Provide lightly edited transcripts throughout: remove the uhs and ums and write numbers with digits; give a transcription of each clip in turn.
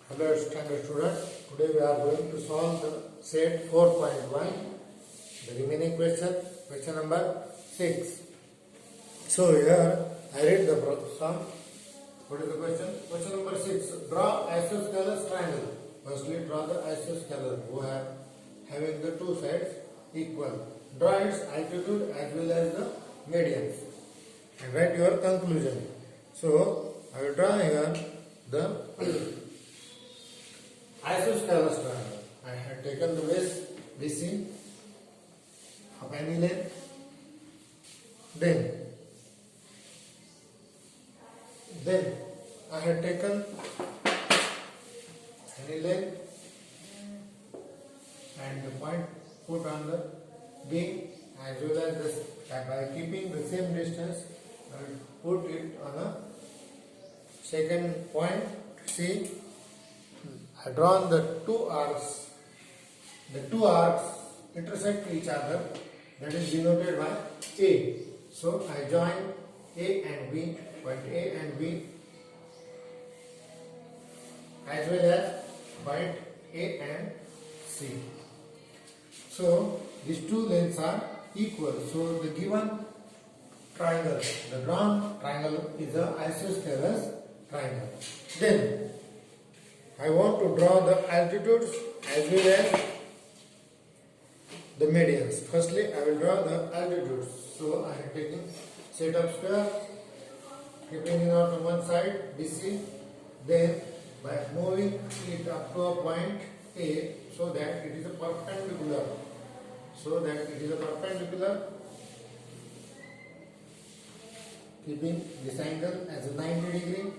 Hello standard student, today we are going to solve the set 4.1, the remaining question number 6. So here I read the sum. What is the question? Question number 6. Draw isosceles triangle. Firstly draw the isosceles who have having the two sides equal. Draw its altitude as well as the medians and write your conclusion. So I will draw here the isosceles triangle. I have taken the base BC of any length. Then I have taken any length and the point put on the B as well as this. By keeping the same distance, I will put it on a second point C. I drawn the two arcs. The two arcs intersect each other. That is denoted by A. So I join A and B, point A and B, as well as point A and C. So these two lengths are equal. So the given triangle, the drawn triangle is an isosceles triangle. Then I want to draw the altitudes as well as the medians. Firstly, I will draw the altitudes. So I am taking set of square, keeping it on one side BC. Then by moving it up to a point A, so that it is a perpendicular. Keeping this angle as a 90 degree.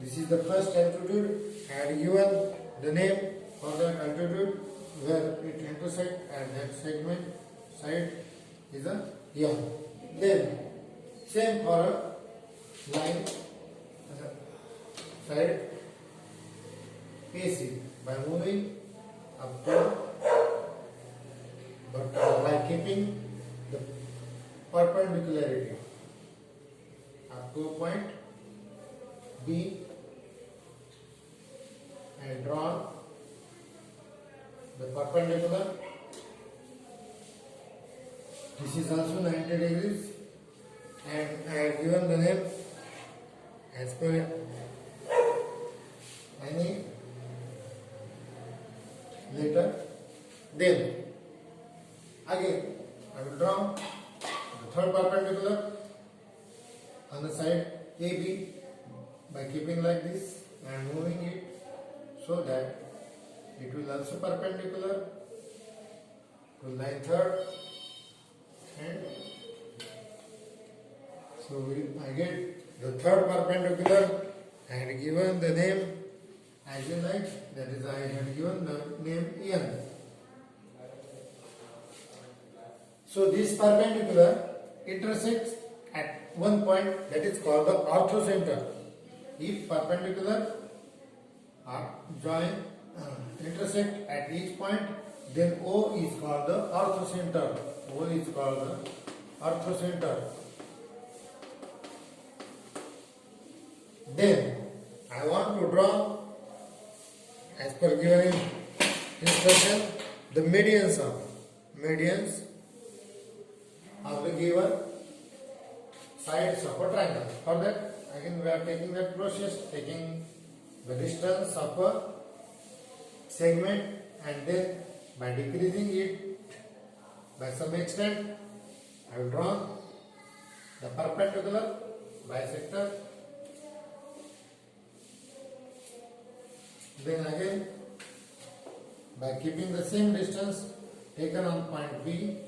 This is the first altitude. I had given the name for that altitude where it intersects at that segment side is a M. Then same for a line side AC by moving up to, but by keeping the perpendicularity up to a point B and draw the perpendicular. This is also 90 degrees and I have given the name as per any letter. Then again I will draw the third perpendicular on the side AB by keeping like this and moving it so that it will also perpendicular to line third, and so I get the third perpendicular. I had given the name as you like, that is I had given the name N. So this perpendicular intersects at one point, that is called the orthocenter. If perpendicular are intersect at each point, then O is called the orthocenter. O is called the orthocenter. Then I want to draw, as per given instruction, the medians of the given sides of a triangle. For that, again we are taking that process, taking the distance of a segment and then by decreasing it by some extent, I will draw the perpendicular bisector. Then again by keeping the same distance taken on point B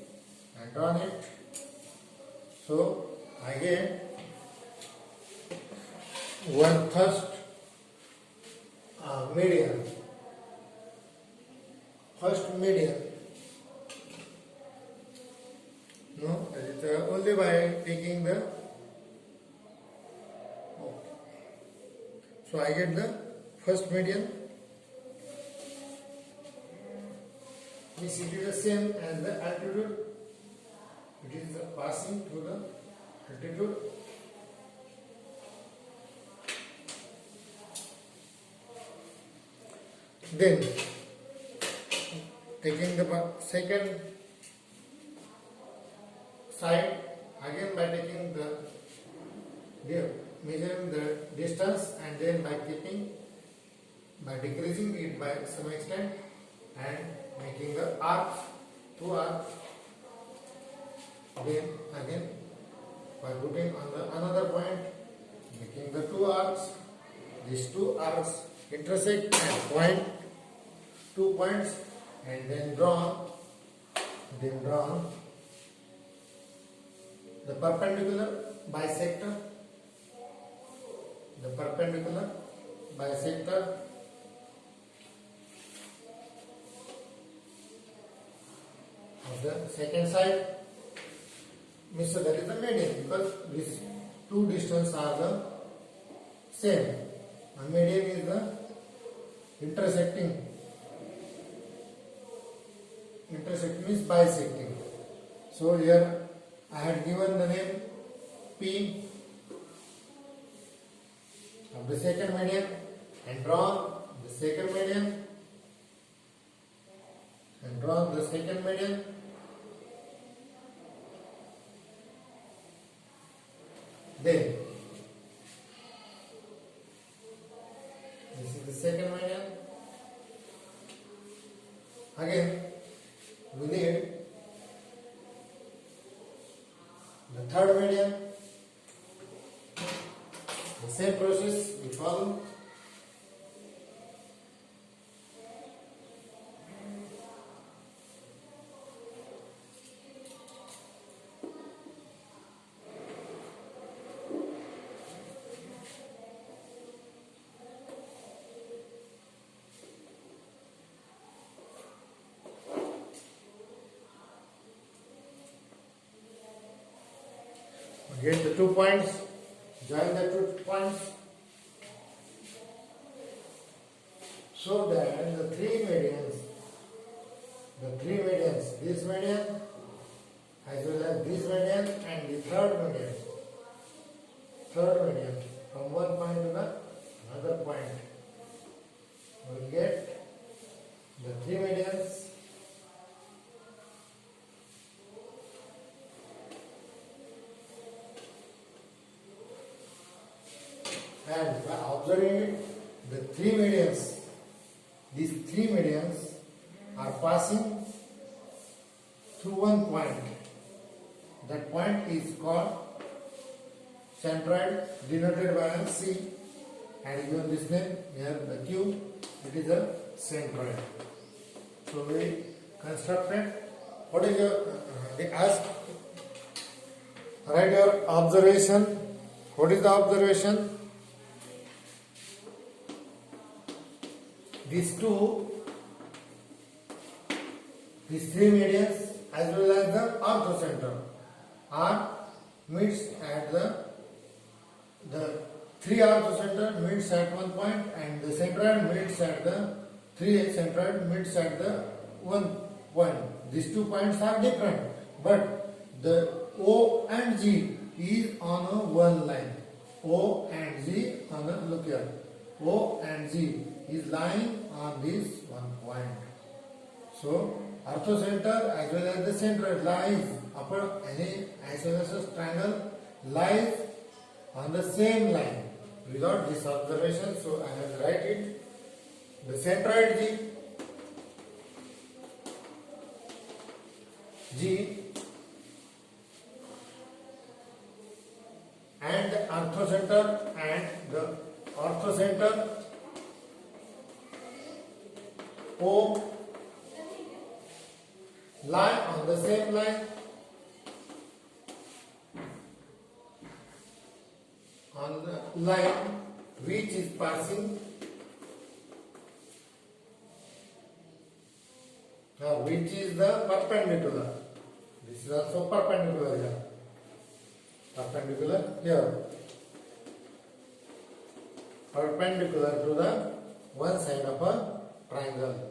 and drawn it. So I get one first median. First median. No, it is only by taking the. So I get the first median. This is the same as the altitude. It is passing through the altitude. Then taking the second side again by taking the measuring the distance, and then by decreasing it by some extent and making the arcs, two arcs. Then again by putting on the another point, making the two arcs. These two arcs intersect at point, 2 points, and then drawn the perpendicular bisector of the second side. Means that is the median, because these two distances are the same. A median is the intersecting means bisecting. So here I had given the name P of the second median and drawn the second median Then this is the second median. Again we need the third median. The same process we follow. Get the 2 points, join the 2 points, so that the three medians, this median as well as this median and the third median, from one point to the another point, we will get the three medians. And by observing it, the three medians, these three medians are passing through one point. That point is called centroid, denoted by a C, and given this name here, the Q, it is a centroid. So we constructed. What is your? They ask. Write your observation. What is the observation? These three medians as well as the orthocenter are meets at the three orthocenter meets at one point, and the centroid meets at the three centroid meets at the one point. These 2 points are different, but the O and G is on a one line. O and G on a, look here, O and G is lying on this one point. So orthocenter as well as the centroid lies upon any isosceles triangle lies on the same line. We got this observation, so I will write it. The centroid G and the orthocenter O lie on the same line, on the line which is passing, which is the perpendicular. This is also perpendicular here. Perpendicular here. Perpendicular to the one side of a triangle.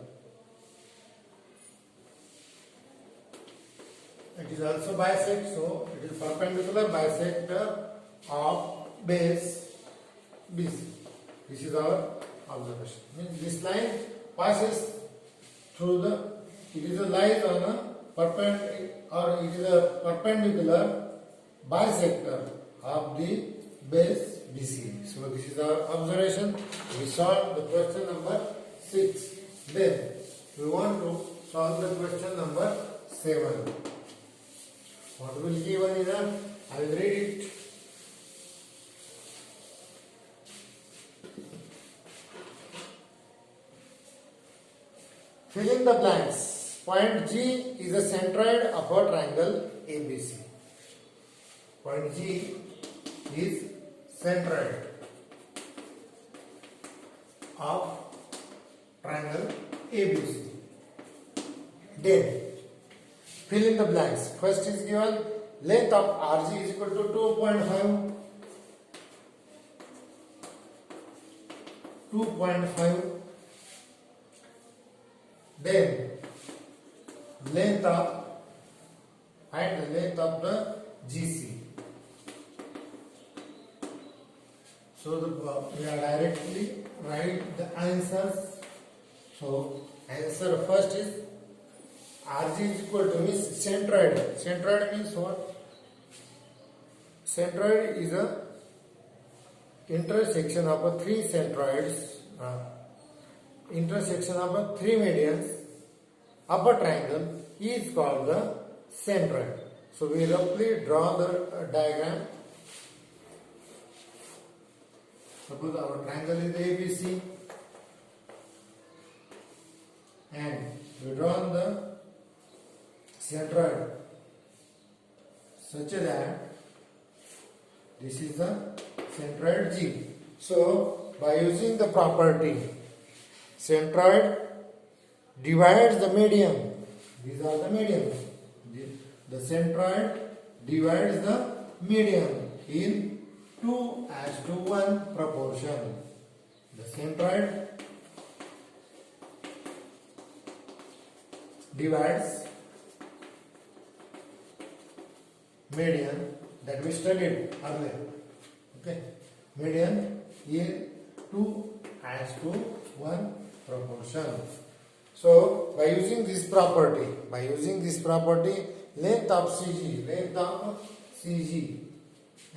It is also bisect, so it is perpendicular bisector of base BC. This is our observation. Means this line passes through the, it is a lies on a perpendicular, or it is a perpendicular bisector of the base BC. So this is our observation. We solved the question number 6. Then we want to solve the question number 7. What will given in a, I will read it. Fill in the blanks. Point G is a centroid of a triangle ABC. Point G is centroid of triangle ABC. Then fill in the blanks. First is given length of RG is equal to 2.5. 2.5. Then length of, and the length of the GC. So we are directly write the answers. So answer first is RG is equal to means centroid. Centroid means what? Centroid is a intersection of a three centroids. Intersection of a three medians of a triangle is called the centroid. So we roughly draw the diagram. Suppose our triangle is ABC and we draw the centroid such that this is the centroid G. So by using the property centroid divides the median. These are the medians. The centroid divides the median in 2:1 proportion. The centroid divides median that we studied earlier. Okay, median in 2:1 proportion. So by using this property, length of CG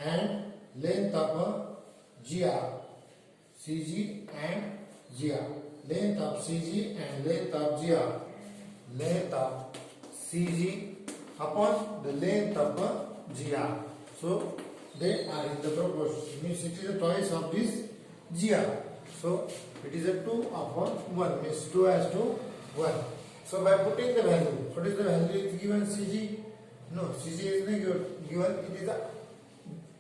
and length of GR, CG and GR, length of CG and length of GR, length of CG upon the length of GR. So they are in the proportion. Means it is a twice of this GR. So it is a 2/1, means 2:1. So by putting the value, what is the value is given? CG? No, CG is not given. It is a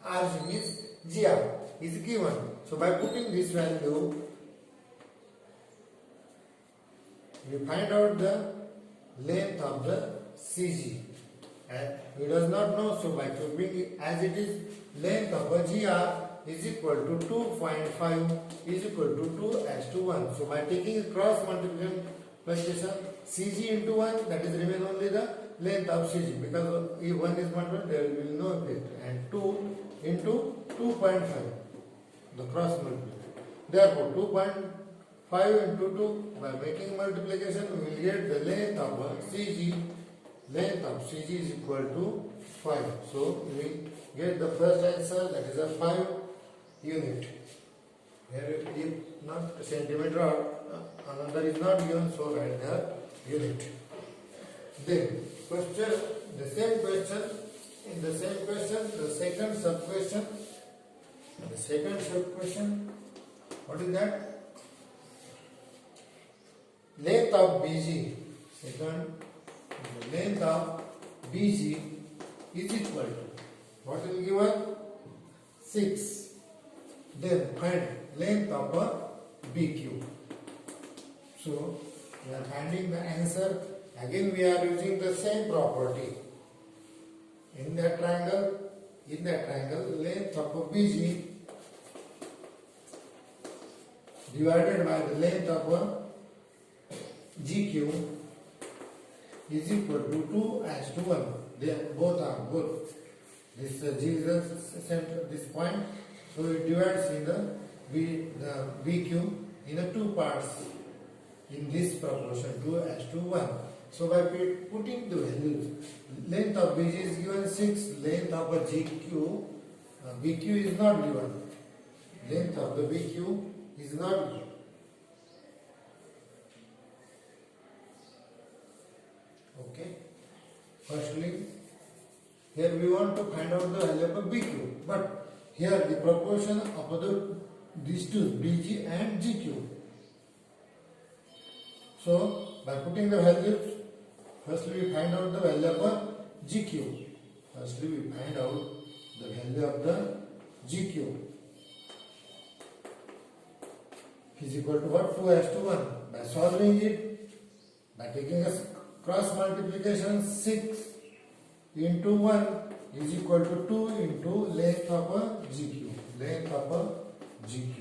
RG, means GR is given. So by putting this value, we find out the length of the CG. And we does not know, so by keeping as it is, length of a GR is equal to 2.5 is equal to 2:1. So by taking cross multiplication CG into 1, that is remain only the length of CG, because if 1 is multiplied there will be no effect, and 2 into 2.5, the cross multiplication. Therefore 2.5 into 2, by making multiplication we will get the length of CG. Length of CG is equal to 5. So we get the first answer, that is a 5 unit. Here if not centimeter or another is not given, so write the unit. Then question, the same question, in the same question, the second sub question. The second sub question, what is that? Length of BG. Second, the length of BG is equal to, what will be given? 6. Then find length of a BQ. So we are finding the answer. Again we are using the same property. In that triangle, length of a BG divided by the length of a GQ is equal to 2:1. They both are good. This G is the center, this point. So it divides in the BQ in the two parts. in this proportion 2:1. So by putting the values, length of BG is given 6, length of a GQ, BQ is not given. Length of the BQ is not given. Okay. Firstly, here we want to find out the value of BQ, but here the proportion of these two, BG and GQ. So by putting the values, firstly we find out the value of GQ. Firstly we find out the value of the GQ is equal to what? 2:1. By solving it, by taking a cross multiplication, 6 into 1 is equal to 2 into length of a GQ. Length of a GQ.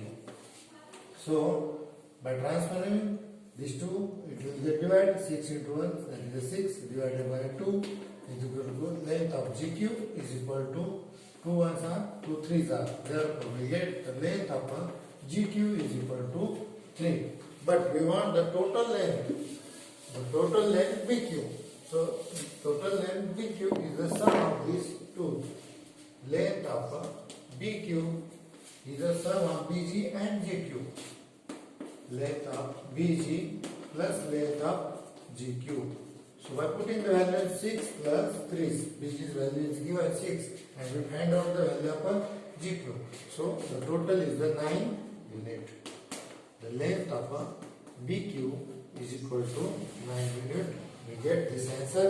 So by transferring these two, it will get divided. 6 into 1, that is 6 divided by 2 is equal to length of GQ is equal to 2 1s are 2 3s are. Therefore we get the length of a GQ is equal to 3. But we want the total length. The total length BQ. So total length BQ is the sum of these two. Length of BQ is the sum of BG and GQ. Length of BG plus length of GQ. So by putting the value 6 plus 3, BG's value is given 6, and we find out the value of GQ. So the total is the 9 unit. The length of BQ is equal to 9 unit. We get this answer.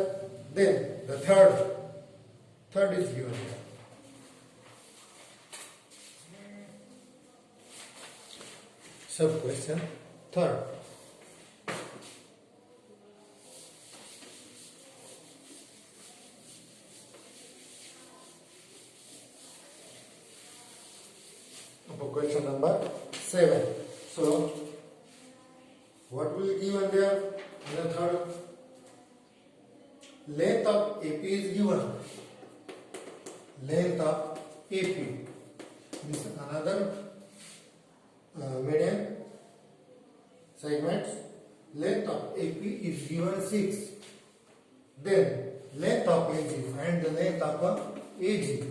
Then the third is given here. Sub question third. Question number 7. So what will be given there in the third? Length of AP is given. Length of AP. This is another median segment. Length of AP is given 6. Then length of AG. Find the length of AG.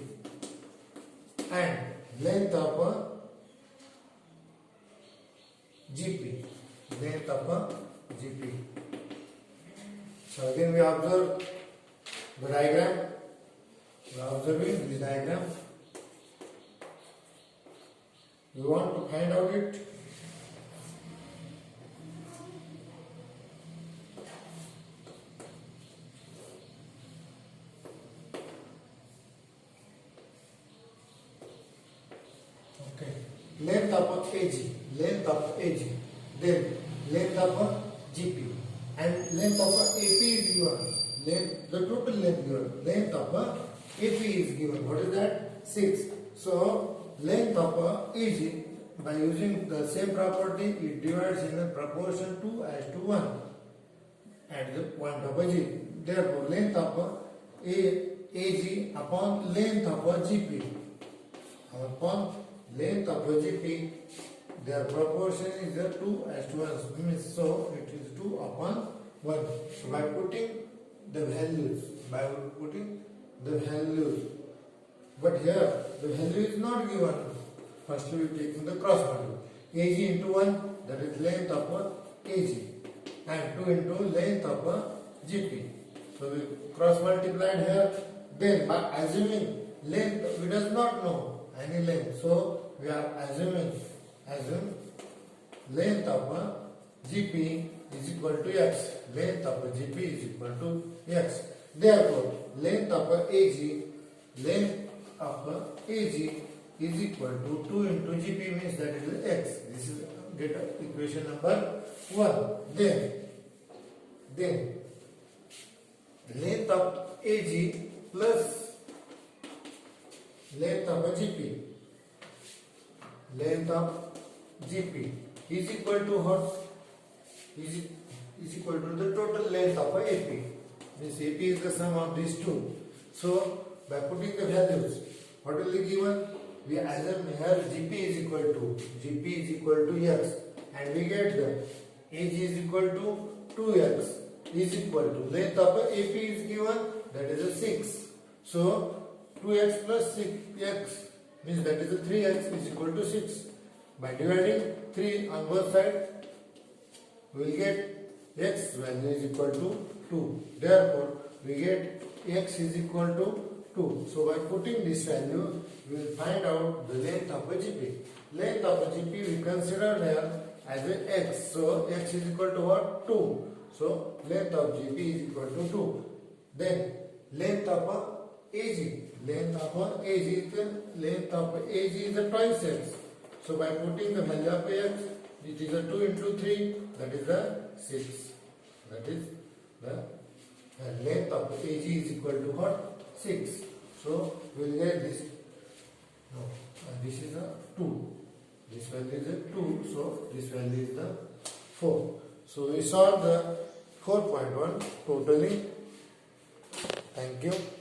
And length of GP. Length of GP. So again we observe the diagram. We are observing this diagram. We want to find out it. Okay. Length of AG. Length of AG. Then length of GP. And length of AP is given. The total length given. Length of AP is given. What is that? 6. So length of AG, by using the same property, it divides in a proportion 2:1 at the point of G. Therefore length of AG upon length of GP. Upon length of GP, their proportion is 2:1. So it is 2/1. So by putting the values, but here the value is not given. First we are taking the cross multiplication. AG into 1, that is length of AG, and 2 into length of GP. So we cross multiplied here. Then by assuming length, we does not know any length. So we are assuming length of GP is equal to x. Length of GP is equal to x. Therefore, length of AG is equal to 2 into GP, means that it is x. This is get equation number 1. Then length of AG plus length of GP. Length of GP is equal to what? Is equal to the total length of AP. Means AP is the sum of these two. So by putting the values, what will be given? We assume here GP is equal to x, and we get the AG is equal to 2x is equal to length of AP is given, that is a 6. So 2x plus 6x means that is a 3x is equal to 6. By dividing 3 on both sides, we will get x value is equal to 2. Therefore, we get x is equal to 2. So by putting this value, we will find out the length of a GP. Length of a GP we consider here as a x. So x is equal to what? 2. So length of GP is equal to 2. Then length of a AG. Length of a AG is the twice x. So by putting the value of x, it is a 2 into 3, that is the 6. That is the length of AG is equal to what? 6. So we will get this. No, this is a 2. This value is a 2. So this value is the 4. So we solved the 4.1 totally. Thank you.